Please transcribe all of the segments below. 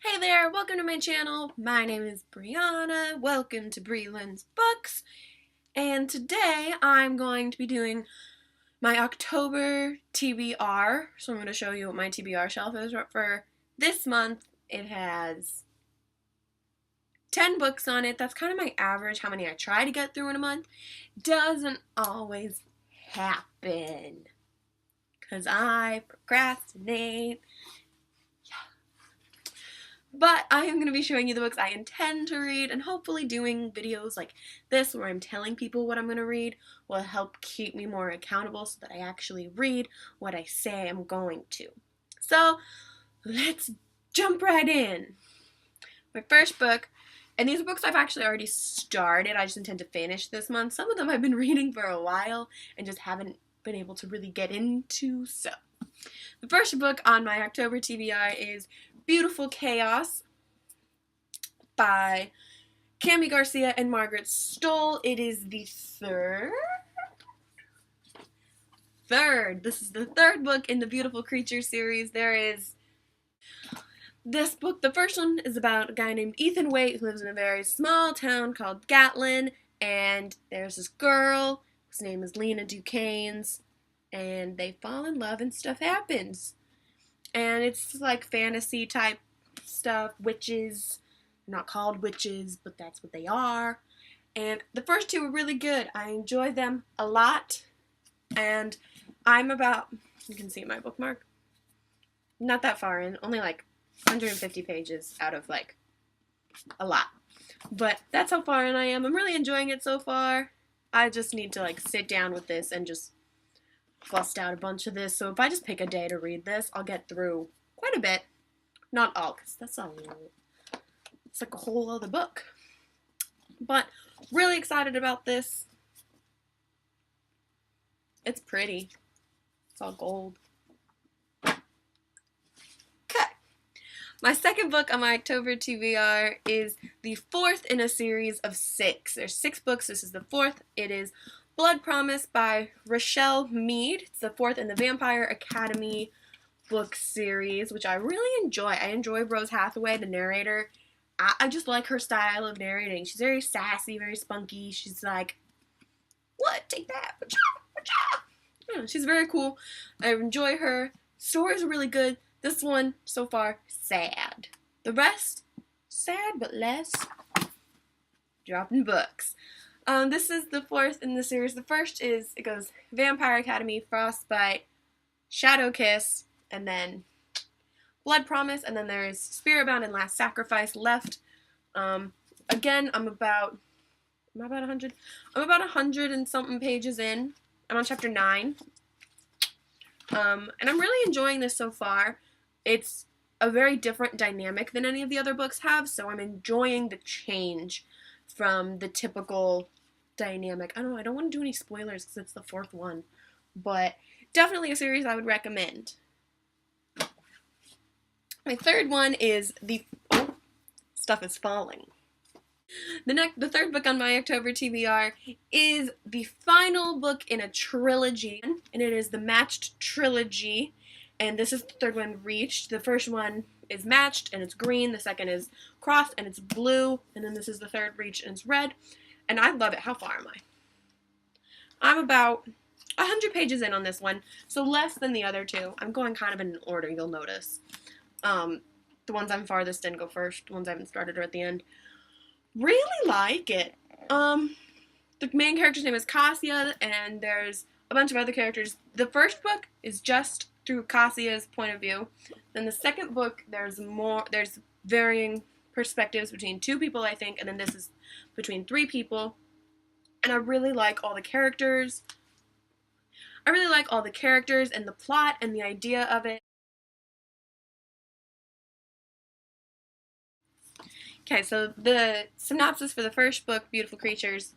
Hey there, welcome to my channel. My name is Brianna. Welcome to Breland's Books. And today I'm going to be doing my October TBR. So I'm going to show you what my TBR shelf is for this month. It has 10 books on it. That's kind of my average, how many I try to get through in a month. Doesn't always happen because I procrastinate. But I am going to be showing you the books I intend to read, and hopefully doing videos like this where I'm telling people what I'm going to read will help keep me more accountable so that I actually read what I say I'm going to. So let's jump right in. My first book, and these are books I've actually already started, I just intend to finish this month. Some of them I've been reading for a while and just haven't been able to really get into, so. The first book on my October TBR is Beautiful Chaos by Cami Garcia and Margaret Stoll. It is the third. This is the third book in the Beautiful Creatures series. There is this book. The first one is about a guy named Ethan Waite who lives in a very small town called Gatlin, and there's this girl whose name is Lena Duquesnes, and they fall in love and stuff happens. And it's like fantasy type stuff, witches. They're not called witches, but that's what they are. And the first two were really good. I enjoyed them a lot. And I'm about, you can see my bookmark, not that far in, only like 150 pages out of like a lot. But that's how far in I am. I'm really enjoying it so far. I just need to like sit down with this and just bust out a bunch of this, so if I just pick a day to read this, I'll get through quite a bit. Not all, because that's a lot. It's like a whole other book. But really excited about this. It's pretty. It's all gold. Okay. My second book on my October TBR is the fourth in a series of 6. There's 6 books. This is the fourth. It is Blood Promise by Rochelle Mead. It's the fourth in the Vampire Academy book series, which I really enjoy. I enjoy Rose Hathaway, the narrator. I just like her style of narrating. She's very sassy, very spunky. She's like, what? Take that. Yeah, she's very cool. I enjoy her. Stories are really good. This one, so far, sad. The rest, sad but less. Dropping books. This is the fourth in the series. The first is, it goes Vampire Academy, Frostbite, Shadow Kiss, and then Blood Promise, and then there's Spiritbound and Last Sacrifice left. Again, I'm about 100? I'm about 100 and something pages in. I'm on chapter 9. And I'm really enjoying this so far. It's a very different dynamic than any of the other books have, so I'm enjoying the change from the typical dynamic. I don't know, I don't want to do any spoilers because it's the fourth one, but definitely a series I would recommend. My third one is stuff is falling. The third book on my October TBR is the final book in a trilogy, and it is the Matched Trilogy, and this is the third one reached. The first one is matched and it's green, the second is crossed and it's blue, and then this is the third reach and it's red, and I love it. How far am I? I'm about 100 pages in on this one, so less than the other two. I'm going kind of in order, you'll notice. The ones I'm farthest in go first, the ones I haven't started are at the end. Really like it. The main character's name is Cassia, and there's a bunch of other characters. The first book is just through Cassia's point of view. Then the second book, there's varying perspectives between 2 people, I think, and then this is between 3 people. And I really like all the characters. I really like all the characters and the plot and the idea of it. Okay, so the synopsis for the first book, Beautiful Creatures,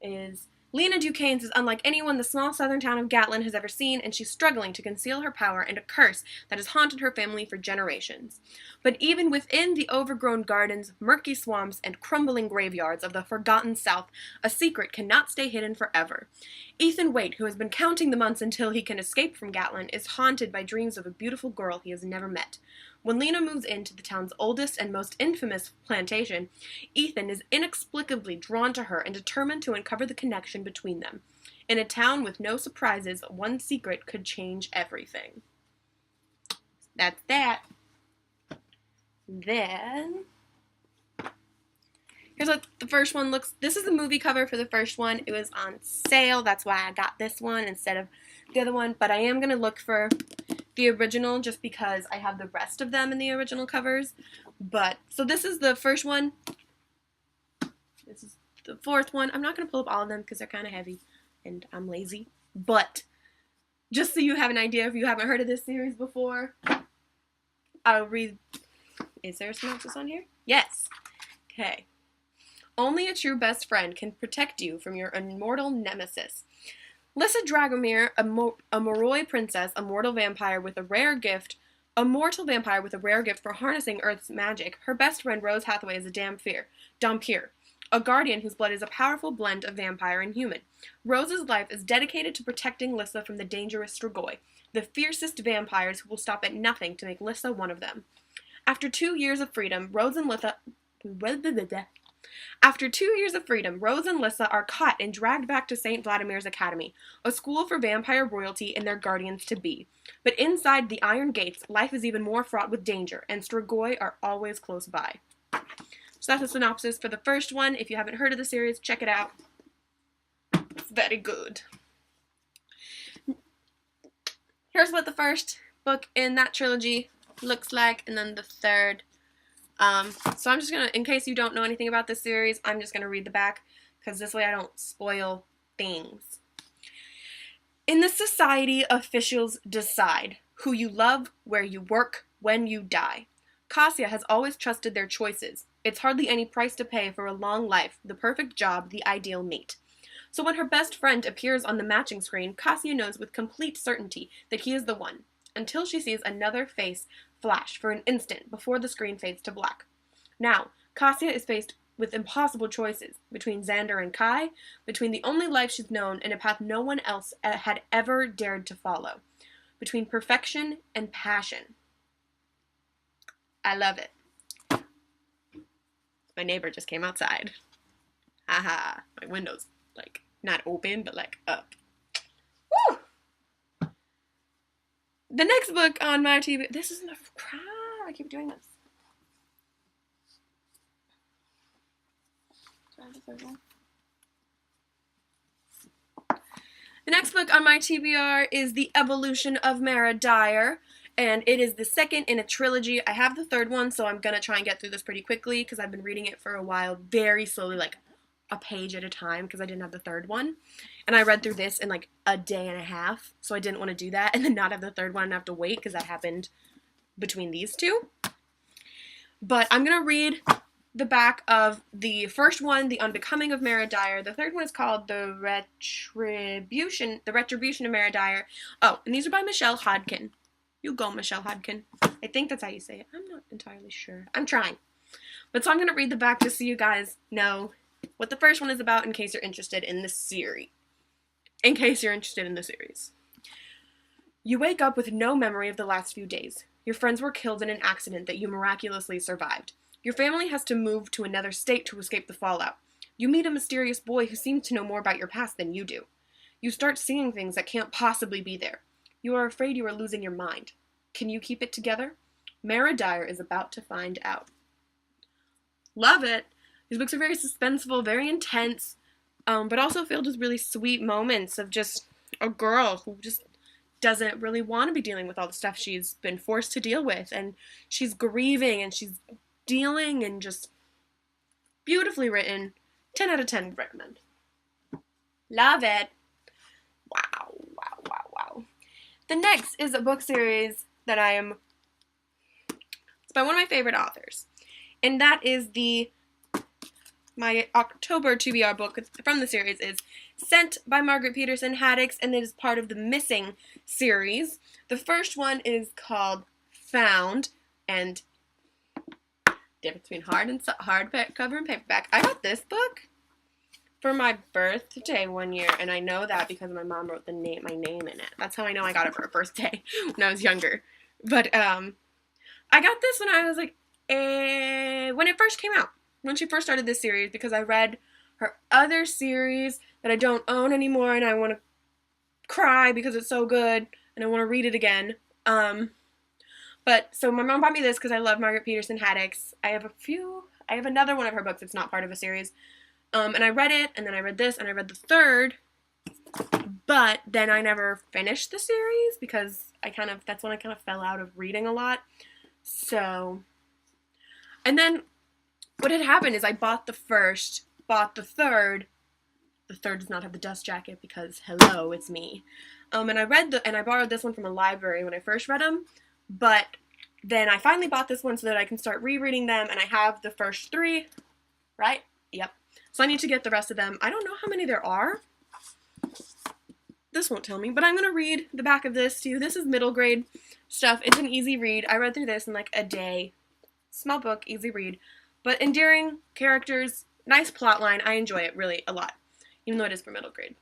is Lena Duquesnes is unlike anyone the small southern town of Gatlin has ever seen, and she's struggling to conceal her power and a curse that has haunted her family for generations. But even within the overgrown gardens, murky swamps, and crumbling graveyards of the forgotten South, a secret cannot stay hidden forever. Ethan Waite, who has been counting the months until he can escape from Gatlin, is haunted by dreams of a beautiful girl he has never met. When Lena moves into the town's oldest and most infamous plantation, Ethan is inexplicably drawn to her and determined to uncover the connection between them. In a town with no surprises, one secret could change everything. That's that. Then, here's what the first one looks. This is the movie cover for the first one. It was on sale. That's why I got this one instead of the other one. But I am going to look for the original just because I have the rest of them in the original covers. But, so this is the first one. This is the fourth one. I'm not going to pull up all of them because they're kind of heavy and I'm lazy. But, just so you have an idea if you haven't heard of this series before, I'll read. Is there a synopsis on here? Yes. Okay. Only a true best friend can protect you from your immortal nemesis. Lissa Dragomir, a Moroi princess, a mortal vampire with a rare gift for harnessing Earth's magic. Her best friend Rose Hathaway is a Dhampir, a guardian whose blood is a powerful blend of vampire and human. Rose's life is dedicated to protecting Lissa from the dangerous Strigoi, the fiercest vampires who will stop at nothing to make Lissa one of them. After 2 years of freedom, Rose and Lissa are caught and dragged back to St. Vladimir's Academy, a school for vampire royalty and their guardians-to-be. But inside the Iron Gates, life is even more fraught with danger, and Strigoi are always close by. So that's a synopsis for the first one. If you haven't heard of the series, check it out. It's very good. Here's what the first book in that trilogy looks like, and then the third. So I'm just gonna, in case you don't know anything about this series, I'm just gonna read the back, because this way I don't spoil things. In this society, officials decide who you love, where you work, when you die. Cassia has always trusted their choices. It's hardly any price to pay for a long life, the perfect job, the ideal mate. So when her best friend appears on the matching screen, Cassia knows with complete certainty that he is the one, until she sees another face flash for an instant before the screen fades to black. Now, Cassia is faced with impossible choices between Xander and Kai, between the only life she's known and a path no one else had ever dared to follow, between perfection and passion. I love it. My neighbor just came outside. Haha, my window's like not open, but like up. Woo! The next book on my TV, this is enough crap. I keep doing this. The next book on my TBR is The Evolution of Mara Dyer, and it is the second in a trilogy. I have the third one, so I'm gonna try and get through this pretty quickly because I've been reading it for a while, very slowly, like a page at a time, because I didn't have the third one. And I read through this in like a day and a half, so I didn't want to do that and then not have the third one and have to wait, because that happened between these two. But I'm gonna read the back of the first one, The Unbecoming of Mara Dyer. The third one is called The Retribution of Mara Dyer. Oh, and these are by Michelle Hodkin. You go, Michelle Hodkin. I think that's how you say it. I'm not entirely sure. I'm trying. But so I'm going to read the back just so you guys know what the first one is about in case you're interested in the series. You wake up with no memory of the last few days. Your friends were killed in an accident that you miraculously survived. Your family has to move to another state to escape the fallout. You meet a mysterious boy who seems to know more about your past than you do. You start seeing things that can't possibly be there. You are afraid you are losing your mind. Can you keep it together? Mara Dyer is about to find out. Love it! These books are very suspenseful, very intense, but also filled with really sweet moments of just a girl who just doesn't really want to be dealing with all the stuff she's been forced to deal with, and she's grieving, and she's dealing, and just beautifully written. 10 out of 10 would recommend. Love it! Wow, wow, wow, wow. The next is a book series that it's by one of my favorite authors, and that is my October TBR book from the series is Sent by Margaret Peterson Haddix, and it is part of the Missing series. The first one is called Found, and difference between hardcover and paperback. I got this book for my birthday one year, and I know that because my mom wrote my name in it. That's how I know I got it for a birthday when I was younger. But I got this when I was like, when it first came out, when she first started this series, because I read her other series that I don't own anymore, and I want to cry because it's so good, and I want to read it again. But so my mom bought me this because I love Margaret Peterson Haddix. I have another one of her books that's not part of a series. And I read it, and then I read this, and I read the third, but then I never finished the series because that's when I kind of fell out of reading a lot. So, and then what had happened is I bought the first, bought the third. The third does not have the dust jacket because, hello, it's me. And I borrowed this one from a library when I first read them, but then I finally bought this one so that I can start rereading them, and I have the first 3, right? Yep. So I need to get the rest of them. I don't know how many there are. This won't tell me, but I'm going to read the back of this to you. This is middle grade stuff. It's an easy read. I read through this in like a day. Small book, easy read. But endearing characters, nice plot line. I enjoy it really a lot, even though it is for middle grade.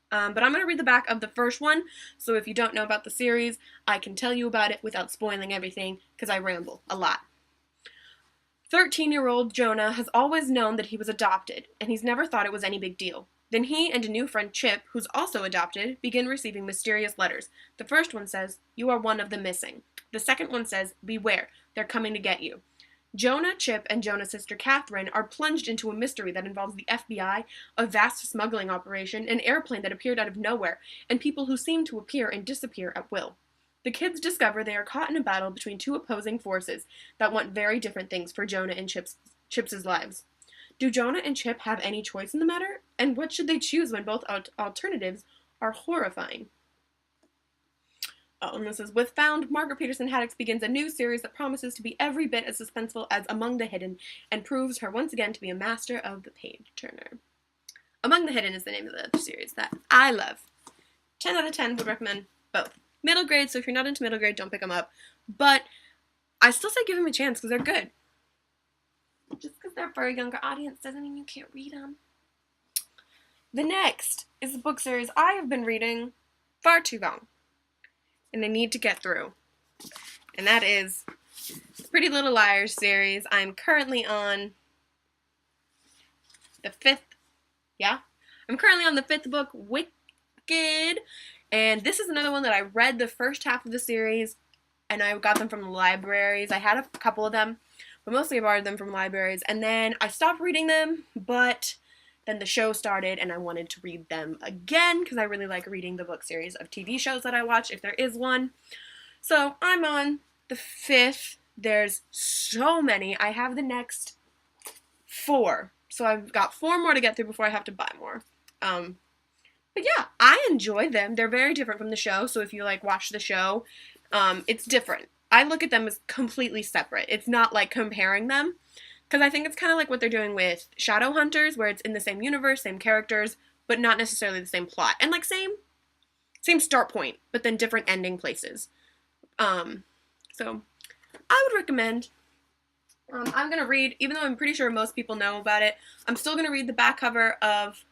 But I'm going to read the back of the first one, so if you don't know about the series, I can tell you about it without spoiling everything, because I ramble a lot. 13-year-old Jonah has always known that he was adopted, and he's never thought it was any big deal. Then he and a new friend, Chip, who's also adopted, begin receiving mysterious letters. The first one says, "You are one of the missing." The second one says, "Beware, they're coming to get you." Jonah, Chip, and Jonah's sister Catherine are plunged into a mystery that involves the FBI, a vast smuggling operation, an airplane that appeared out of nowhere, and people who seem to appear and disappear at will. The kids discover they are caught in a battle between 2 opposing forces that want very different things for Jonah and Chip's lives. Do Jonah and Chip have any choice in the matter? And what should they choose when both alternatives are horrifying? Oh, and this is with Found, Margaret Peterson Haddix begins a new series that promises to be every bit as suspenseful as Among the Hidden and proves her once again to be a master of the page turner. Among the Hidden is the name of the series that I love. 10 out of 10 would recommend both. Middle grade, so if you're not into middle grade, don't pick them up. But I still say give them a chance because they're good. Just because they're for a younger audience doesn't mean you can't read them. The next is a book series I have been reading far too long, and I need to get through. And that is the Pretty Little Liars series. I'm currently on the 5th, I'm currently on the 5th book, Wicked. And this is another one that I read the first half of the series, and I got them from the libraries. I had a couple of them, but mostly I borrowed them from libraries. And then I stopped reading them, but then the show started, and I wanted to read them again, because I really like reading the book series of TV shows that I watch, if there is one. So I'm on the 5th. There's so many. I have the next 4. So I've got 4 more to get through before I have to buy more. But yeah, I enjoy them. They're very different from the show, so if you watch the show, it's different. I look at them as completely separate. It's not like comparing them, because I think it's kind of like what they're doing with Shadowhunters, where it's in the same universe, same characters, but not necessarily the same plot. And same start point, but then different ending places. So I would recommend. I'm going to read, even though I'm pretty sure most people know about it, I'm still going to read the back cover of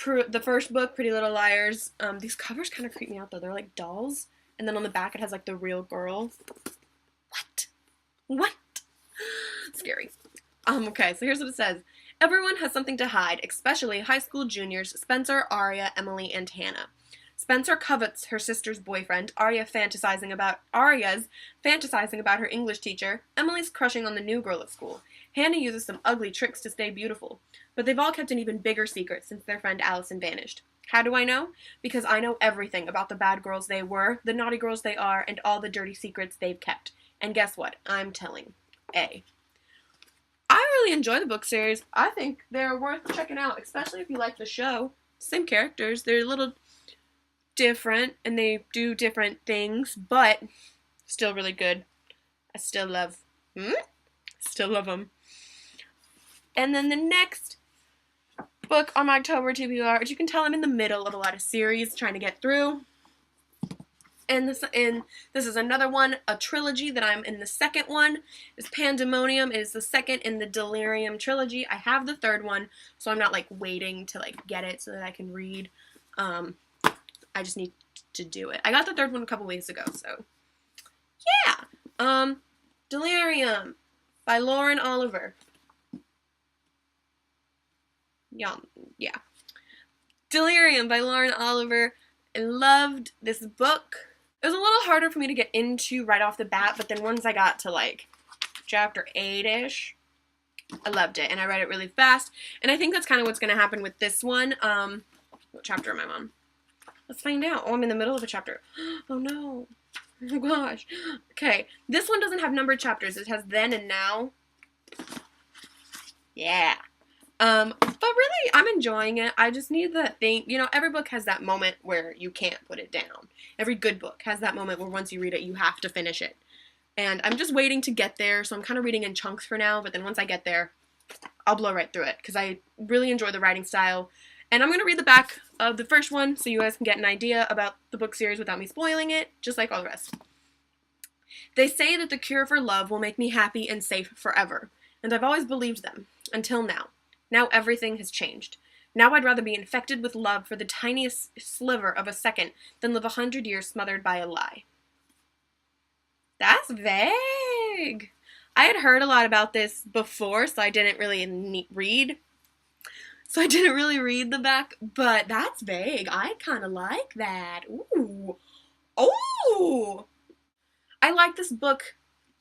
the first book, Pretty Little Liars. These covers kind of creep me out, though. They're like dolls, and then on the back it has the real girl. What? Scary. Okay, so here's what it says. Everyone has something to hide, especially high school juniors Spencer, Aria, Emily, and Hannah. Spencer covets her sister's boyfriend, Aria's fantasizing about her English teacher, Emily's crushing on the new girl at school. Hannah uses some ugly tricks to stay beautiful, but they've all kept an even bigger secret since their friend Allison vanished. How do I know? Because I know everything about the bad girls they were, the naughty girls they are, and all the dirty secrets they've kept. And guess what? I'm telling. I really enjoy the book series. I think they're worth checking out, especially if you like the show. Same characters. They're a little different, and they do different things, but still really good. I still love them. And then the next book on my October TBR, as you can tell, I'm in the middle of a lot of series trying to get through. And this is another one, a trilogy that I'm in the second one. It's Pandemonium. It is the second in the Delirium trilogy. I have the third one, so I'm not waiting to get it so that I can read. I just need to do it. I got the third one a couple weeks ago, so yeah. Delirium by Lauren Oliver. Yeah. Delirium by Lauren Oliver. I loved this book. It was a little harder for me to get into right off the bat, but then once I got to like chapter 8-ish, I loved it, and I read it really fast, and I think that's kind of what's going to happen with this one. What chapter am I on? Let's find out. Oh, I'm in the middle of a chapter. Oh, no. Oh, gosh. Okay, this one doesn't have numbered chapters. It has then and now. Yeah. But really, I'm enjoying it. I just need that thing. You know, every book has that moment where you can't put it down. Every good book has that moment where once you read it, you have to finish it. And I'm just waiting to get there, so I'm kind of reading in chunks for now, but then once I get there, I'll blow right through it, because I really enjoy the writing style. And I'm going to read the back of the first one, so you guys can get an idea about the book series without me spoiling it, just like all the rest. They say that the cure for love will make me happy and safe forever, and I've always believed them, until now. Now everything has changed. Now I'd rather be infected with love for the tiniest sliver of a second than live 100 years smothered by a lie. That's vague. I had heard a lot about this before, so I didn't really read. So I didn't really read the back, but that's vague. I kind of like that. Ooh. Oh! I like this book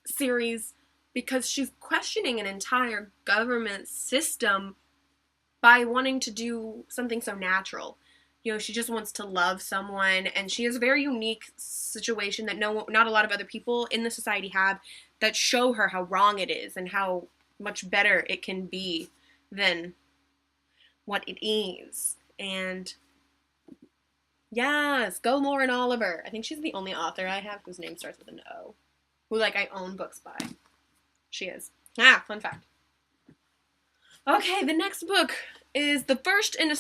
series because she's questioning an entire government system by wanting to do something so natural. You know, she just wants to love someone, and she has a very unique situation that not a lot of other people in the society have, that show her how wrong it is and how much better it can be than what it is. And yes, go Lauren Oliver. I think she's the only author I have whose name starts with an O, who like I own books by. She is. Fun fact. Okay, the next book is the first in a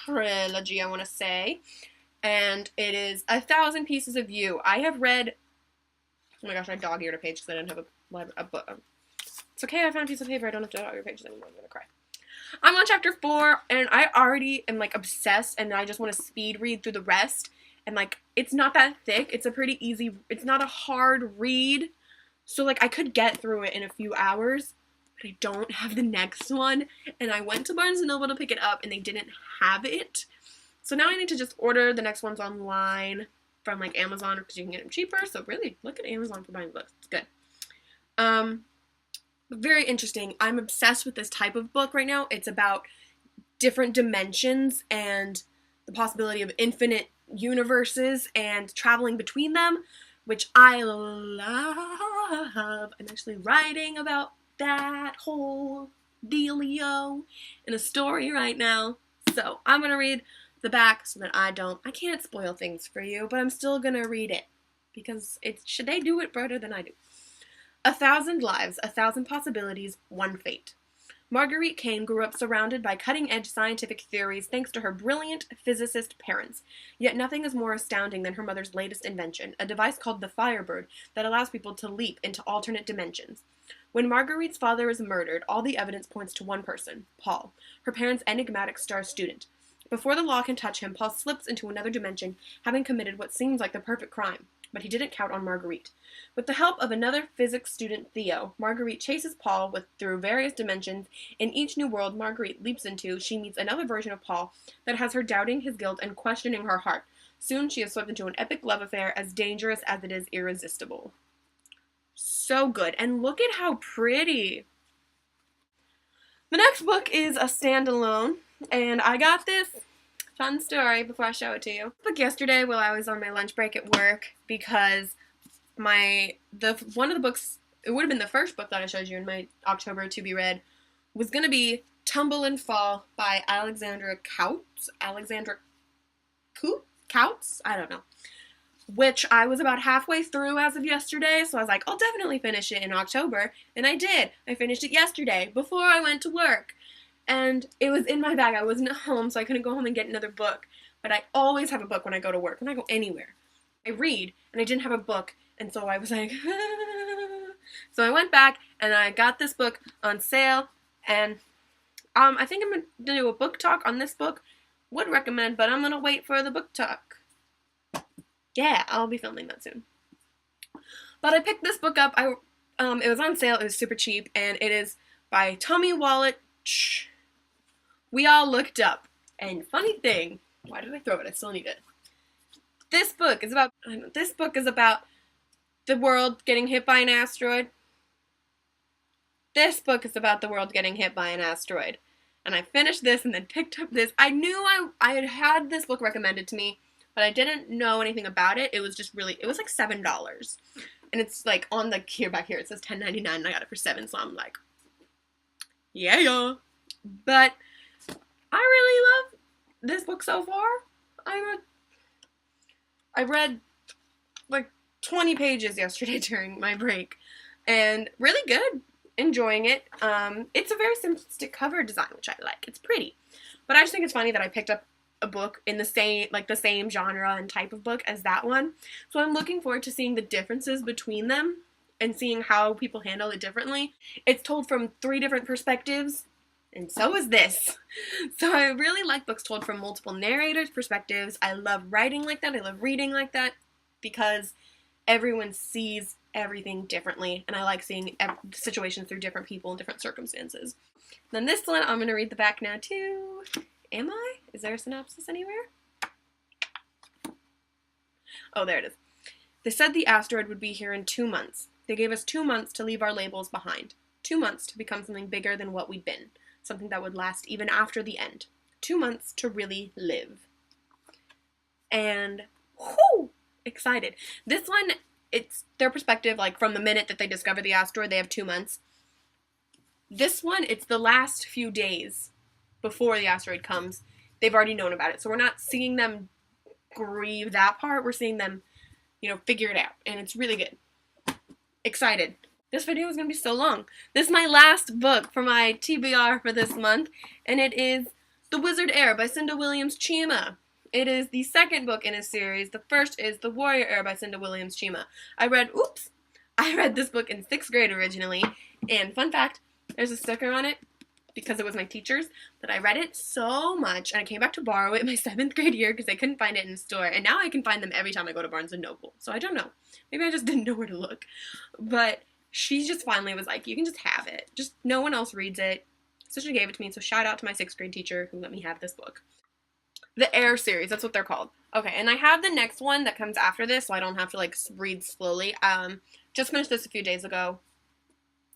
trilogy, I want to say, and it is 1,000 Pieces of You. I have read, oh my gosh, I dog-eared a page because I didn't have a book. It's okay, I found a piece of paper, I don't have to dog-ear pages anymore, I'm gonna cry. I'm on chapter 4, and I already am, like, obsessed, and I just want to speed read through the rest, and, like, it's not that thick, it's a pretty easy, it's not a hard read, so, like, I could get through it in a few hours, but I don't have the next one, and I went to Barnes & Noble to pick it up, and they didn't have it, so now I need to just order the next ones online from, like, Amazon, because you can get them cheaper, so really, look at Amazon for buying books, it's good. Very interesting. I'm obsessed with this type of book right now. It's about different dimensions and the possibility of infinite universes and traveling between them, which I love. I'm actually writing about that whole dealio in a story right now. So I'm going to read the back so that I can't spoil things for you, but I'm still going to read it because they do it better than I do. 1,000 lives, 1,000 possibilities, one fate. Marguerite Kane grew up surrounded by cutting-edge scientific theories thanks to her brilliant physicist parents. Yet nothing is more astounding than her mother's latest invention, a device called the Firebird that allows people to leap into alternate dimensions. When Marguerite's father is murdered, all the evidence points to one person, Paul, her parents' enigmatic star student. Before the law can touch him, Paul slips into another dimension, having committed what seems like the perfect crime. But he didn't count on Marguerite. With the help of another physics student, Theo, Marguerite chases Paul through various dimensions. In each new world Marguerite leaps into, she meets another version of Paul that has her doubting his guilt and questioning her heart. Soon she is swept into an epic love affair as dangerous as it is irresistible. So good. And look at how pretty. The next book is a standalone, and I got this fun story before I show it to you. Book yesterday while I was on my lunch break at work because one of the books, it would have been the first book that I showed you in my October to be read, was going to be Tumble and Fall by Alexandra Coutts? I don't know. Which I was about halfway through as of yesterday, so I was like, I'll definitely finish it in October, and I did. I finished it yesterday before I went to work. And it was in my bag. I wasn't at home, so I couldn't go home and get another book. But I always have a book when I go to work, when I go anywhere. I read, and I didn't have a book, and so I was like, So I went back, and I got this book on sale, and I think I'm going to do a book talk on this book. Would recommend, but I'm going to wait for the book talk. Yeah, I'll be filming that soon. But I picked this book up. It was on sale. It was super cheap, and it is by Tommy Wallich. We All Looked Up. And funny thing, why did I throw it? I still need it. This book is about the world getting hit by an asteroid. This book is about the world getting hit by an asteroid. And I finished this and then picked up this. I knew I had had this book recommended to me, but I didn't know anything about it. It was just really, it was like $7. And it's like on the back here, it says $10.99 and I got it for $7, so I'm like, yeah. But I really love this book so far. I read like 20 pages yesterday during my break, and really good. Enjoying it. It's a very simplistic cover design, which I like. It's pretty. But I just think it's funny that I picked up a book in the same genre and type of book as that one. So I'm looking forward to seeing the differences between them and seeing how people handle it differently. It's told from 3 different perspectives, and so is this. So I really like books told from multiple narrators' perspectives. I love writing like that. I love reading like that because everyone sees everything differently, and I like seeing situations through different people and different circumstances. Then this one, I'm going to read the back now too. Am I? Is there a synopsis anywhere? Oh, there it is. They said the asteroid would be here in 2 months. They gave us 2 months to leave our labels behind. 2 months to become something bigger than what we'd been. Something that would last even after the end. 2 months to really live. And, whoo! Excited. This one, it's their perspective, like from the minute that they discover the asteroid, they have 2 months. This one, it's the last few days before the asteroid comes. They've already known about it. So we're not seeing them grieve that part. We're seeing them, figure it out. And it's really good. Excited. This video is going to be so long. This is my last book for my TBR for this month. And it is The Wizard Heir by Cinda Williams Chima. It is the second book in a series. The first is The Warrior Heir by Cinda Williams Chima. I read this book in 6th grade originally, and fun fact, there's a sticker on it because it was my teacher's, but I read it so much, and I came back to borrow it in my 7th grade year because I couldn't find it in the store, and now I can find them every time I go to Barnes & Noble, so I don't know. Maybe I just didn't know where to look, but she just finally was like, you can just have it. Just no one else reads it, so she gave it to me, so shout out to my 6th grade teacher who let me have this book. The Heir series, that's what they're called. Okay, and I have the next one that comes after this, so I don't have to, read slowly. Just finished this a few days ago.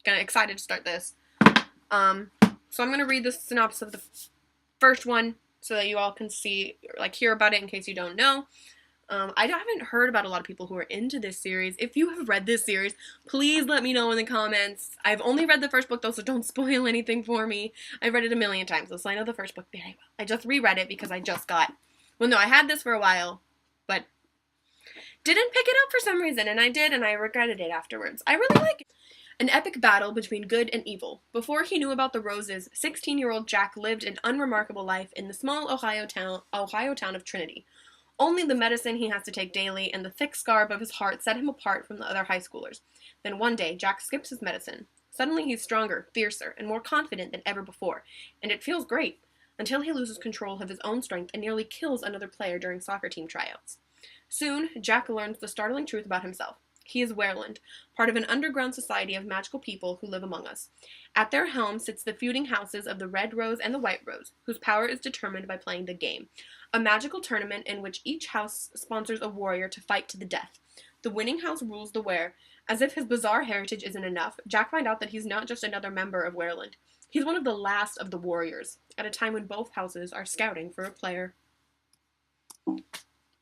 Excited to start this. So I'm going to read the synopsis of the first one so that you all can see, hear about it in case you don't know. I haven't heard about a lot of people who are into this series. If you have read this series, please let me know in the comments. I've only read the first book, though, so don't spoil anything for me. I've read it a million times, so I know the first book very well. I just reread it because I just got... Well, no, I had this for a while, but didn't pick it up for some reason, and I did, and I regretted it afterwards. I really like it. An epic battle between good and evil. Before he knew about the roses, 16-year-old Jack lived an unremarkable life in the small Ohio town of Trinity. Only the medicine he has to take daily and the thick scarf of his heart set him apart from the other high schoolers. Then one day, Jack skips his medicine. Suddenly he's stronger, fiercer, and more confident than ever before, and it feels great, until he loses control of his own strength and nearly kills another player during soccer team tryouts. Soon, Jack learns the startling truth about himself. He is Werland, part of an underground society of magical people who live among us. At their helm sits the feuding houses of the Red Rose and the White Rose, whose power is determined by playing the game, a magical tournament in which each house sponsors a warrior to fight to the death. The winning house rules the Were. As if his bizarre heritage isn't enough, Jack finds out that he's not just another member of Werland. He's one of the last of the warriors, at a time when both houses are scouting for a player.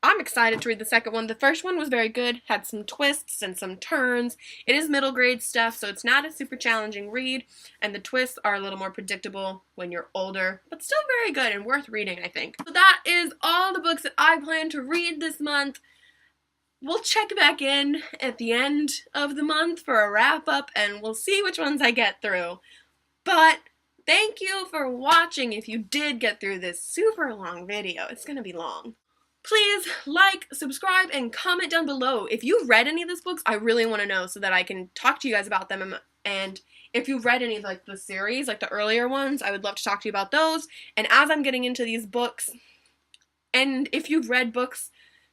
I'm excited to read the second one. The first one was very good, had some twists and some turns. It is middle grade stuff, so it's not a super challenging read, and the twists are a little more predictable when you're older, but still very good and worth reading, I think. So that is all the books that I plan to read this month. We'll check back in at the end of the month for a wrap-up, and we'll see which ones I get through. But thank you for watching if you did get through this super long video. It's gonna be long. Please like, subscribe, and comment down below. If you've read any of these books, I really want to know so that I can talk to you guys about them. And if you've read any of the series, the earlier ones, I would love to talk to you about those. And as I'm getting into these books, and if you've read books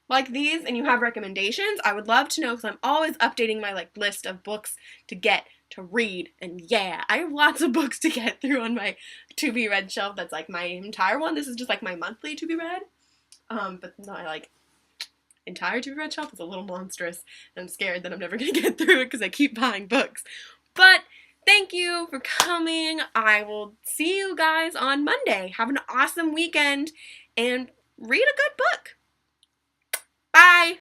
like these and you have recommendations, I would love to know, because I'm always updating my like list of books to get to read. And yeah, I have lots of books to get through on my to be read shelf. That's like my entire one. This is just like my monthly to be read. But no, I like entire to be read shelf is a little monstrous. And I'm scared that I'm never gonna get through it because I keep buying books. But thank you for coming. I will see you guys on Monday. Have an awesome weekend and read a good book. Bye!